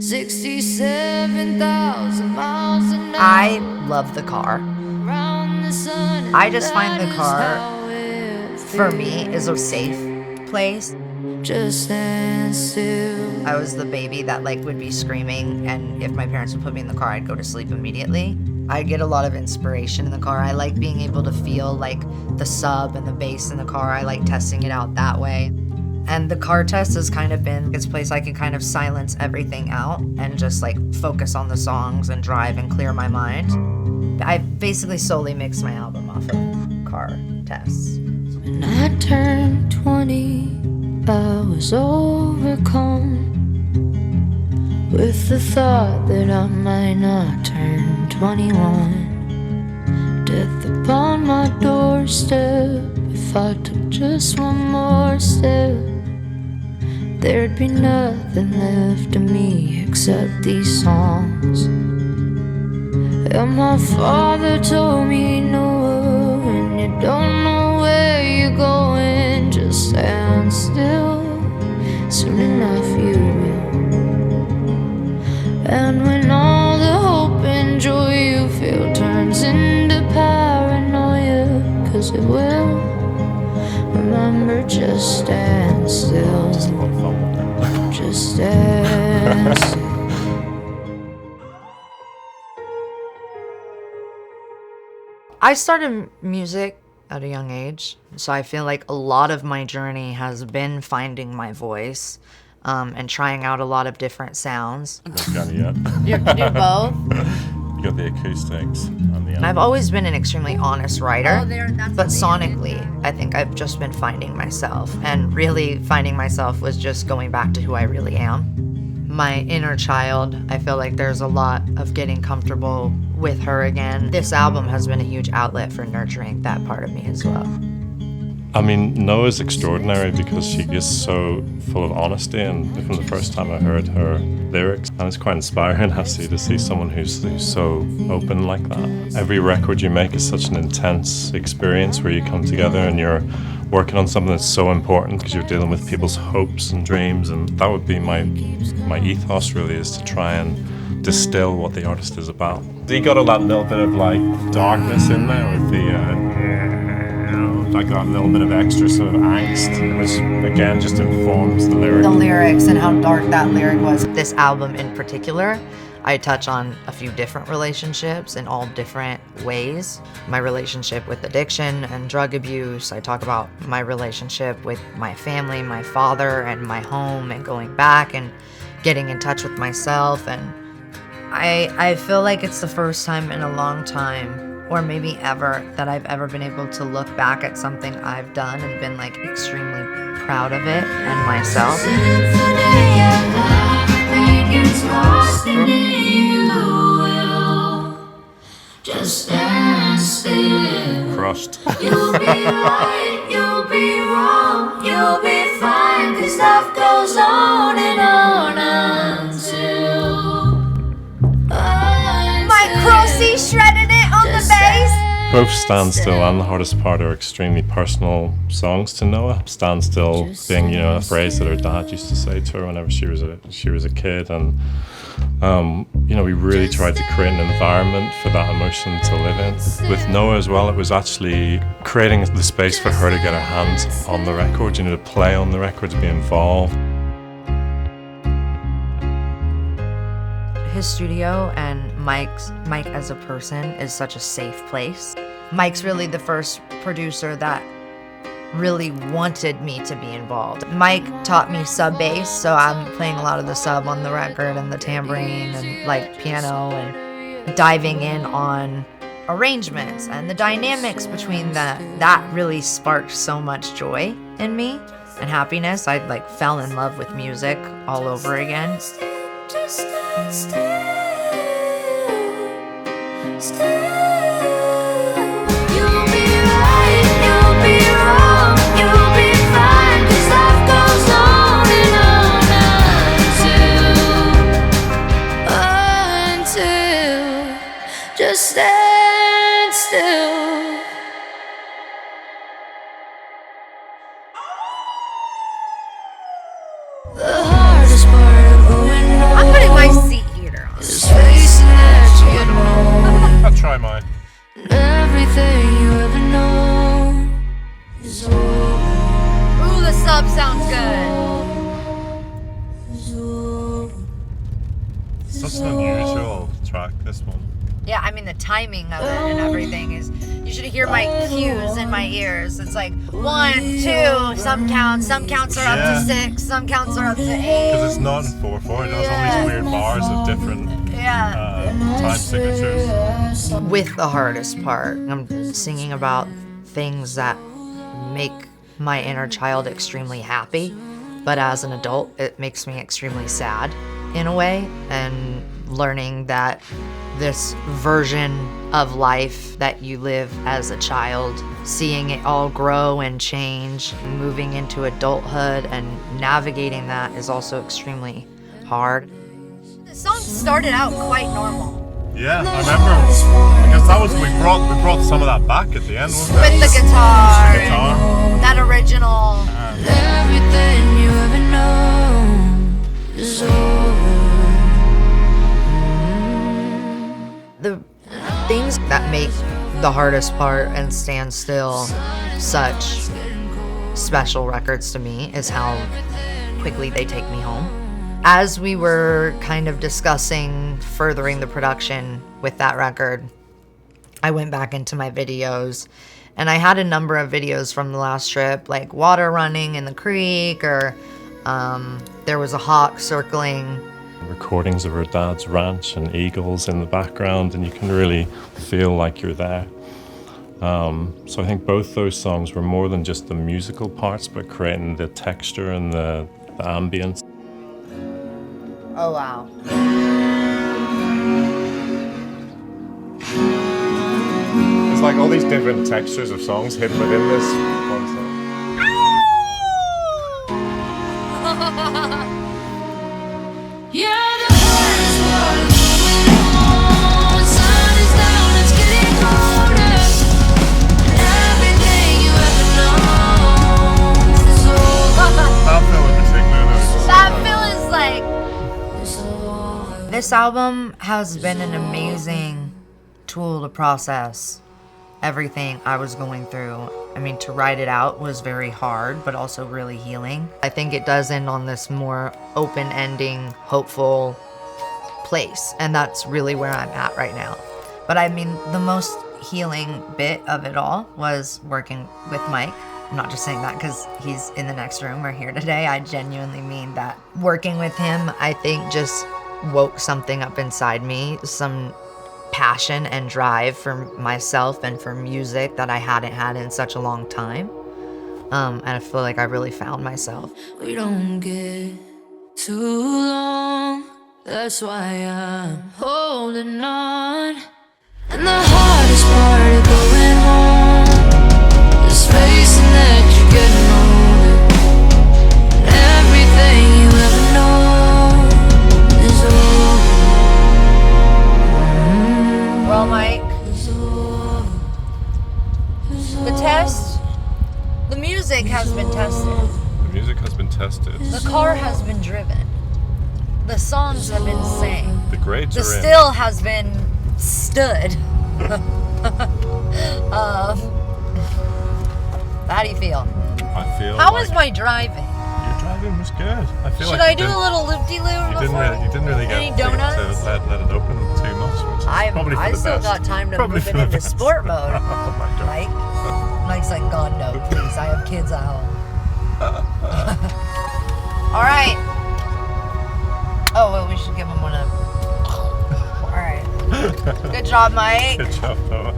67,000 miles an hour. I love the car. I just find the car, for me, is a safe place. Just stand still. I was the baby that would be screaming, and if my parents would put me in the car, I'd go to sleep immediately. I get a lot of inspiration in the car. I like being able to feel the sub and the bass in the car. I like testing it out that way. And the car test has kind of been this place I can kind of silence everything out and just focus on the songs and drive and clear my mind. I basically solely mix my album off of car tests. When I turned 20, I was overcome with the thought that I might not turn 21. Death upon my doorstep, if I took just one more step, there'd be nothing left of me except these songs. And my father told me, Noah, when you don't know where you're going, just stand still, soon enough you will. And when all the hope and joy you feel turns into paranoia, 'cause it will, remember, just stand still, just stand still. I started music at a young age, so I feel like a lot of my journey has been finding my voice and trying out a lot of different sounds. Not got it yet. You're both? You got the acoustics and the I've always been an extremely honest writer, but sonically, I think I've just been finding myself. And really finding myself was just going back to who I really am. My inner child, I feel like there's a lot of getting comfortable with her again. This album has been a huge outlet for nurturing that part of me as well. I mean, Noah's extraordinary because she is so full of honesty, and from the first time I heard her lyrics, and it's quite inspiring actually to see someone who's so open like that. Every record you make is such an intense experience where you come together and you're working on something that's so important because you're dealing with people's hopes and dreams, and that would be my ethos really, is to try and distill what the artist is about. He got a little bit of darkness in there with I got a little bit of extra sort of angst, which again just informs the lyric. The lyrics and how dark that lyric was. This album in particular, I touch on a few different relationships in all different ways. My relationship with addiction and drug abuse. I talk about my relationship with my family, my father, and my home, and going back and getting in touch with myself. And I feel like it's the first time in a long time, or maybe ever, that I've ever been able to look back at something I've done and been extremely proud of it and myself. Just stand still. Crushed. You'll be right, you'll be wrong, you'll be fine, 'cause life goes on and on until Mike Crossey shredded it on the bass. Both Stand Still and The Hardest Part are extremely personal songs to Noah. Stand Still being, a phrase that her dad used to say to her whenever she was a kid, and we really tried to create an environment for that emotion to live in. With Noah as well, it was actually creating the space for her to get her hands on the record, to play on the record, to be involved. His studio and Mike as a person is such a safe place. Mike's really the first producer that really wanted me to be involved. Mike taught me sub bass, so I'm playing a lot of the sub on the record and the tambourine and piano, and diving in on arrangements and the dynamics between that really sparked so much joy in me and happiness. I fell in love with music all over again. Just stand still, still. You'll be right, you'll be wrong, you'll be fine, 'cause life goes on and on until just stand still. The hardest part of going I'm putting my such an unusual track, this one. Yeah, I mean the timing of it and everything is. You should hear my cues in my ears. It's like 1, 2. Some counts are up to 6. Some counts are up to 8. Because it's not in 4/4. It has all these weird bars of different time signatures. With the hardest part, I'm singing about things that make my inner child extremely happy, but as an adult, it makes me extremely sad in a way, and learning that this version of life that you live as a child, seeing it all grow and change, moving into adulthood and navigating that is also extremely hard. The song started out quite normal. Yeah, I remember, because that was we brought some of that back at the end, wasn't it? With the guitar. The guitar. That original. Everything you ever known is over. The things that make the hardest part and Stand Still such special records to me is how quickly they take me home. As we were kind of discussing furthering the production with that record, I went back into my videos, and I had a number of videos from the last trip, like water running in the creek, or there was a hawk circling. Recordings of her dad's ranch and eagles in the background, and you can really feel like you're there. So I think both those songs were more than just the musical parts, but creating the texture and the ambience. Oh wow. It's like all these different textures of songs hidden within this one song. Yeah, the hardest part of moving on. Sun is down, it's getting colder. And everything you ever known is over. That fill in particular, though. That feel is like. It's over. This album has been an amazing tool to process everything I was going through. I mean, to write it out was very hard, but also really healing. I think it does end on this more open-ending, hopeful place, and that's really where I'm at right now. But I mean, the most healing bit of it all was working with Mike. I'm not just saying that because he's in the next room or here today. I genuinely mean that. Working with him, I think, just woke something up inside me, some passion and drive for myself and for music that I hadn't had in such a long time. And I feel like I really found myself. We don't get too long. That's why I'm holding on. And the hardest part of going home is facing that you're getting older. And everything you ever know is over. Well, Mike, the test, the music has been tested. The music has been tested. The car has been driven. The songs have been sang. The grades The are in. still has been stood. How do you feel? I feel How like was my driving? your driving was good. I feel Should like I do a little loop-de-loop before? you didn't really get Any to donuts? let it open too much, which is probably for I the still best. got time to Probably move it for the into best. sport mode. Oh my God. Mike? Mike's like, God, no, please. I have kids at home. All right. Oh, well, we should give him one of. All right. Good job, Mike. Good job, Noah.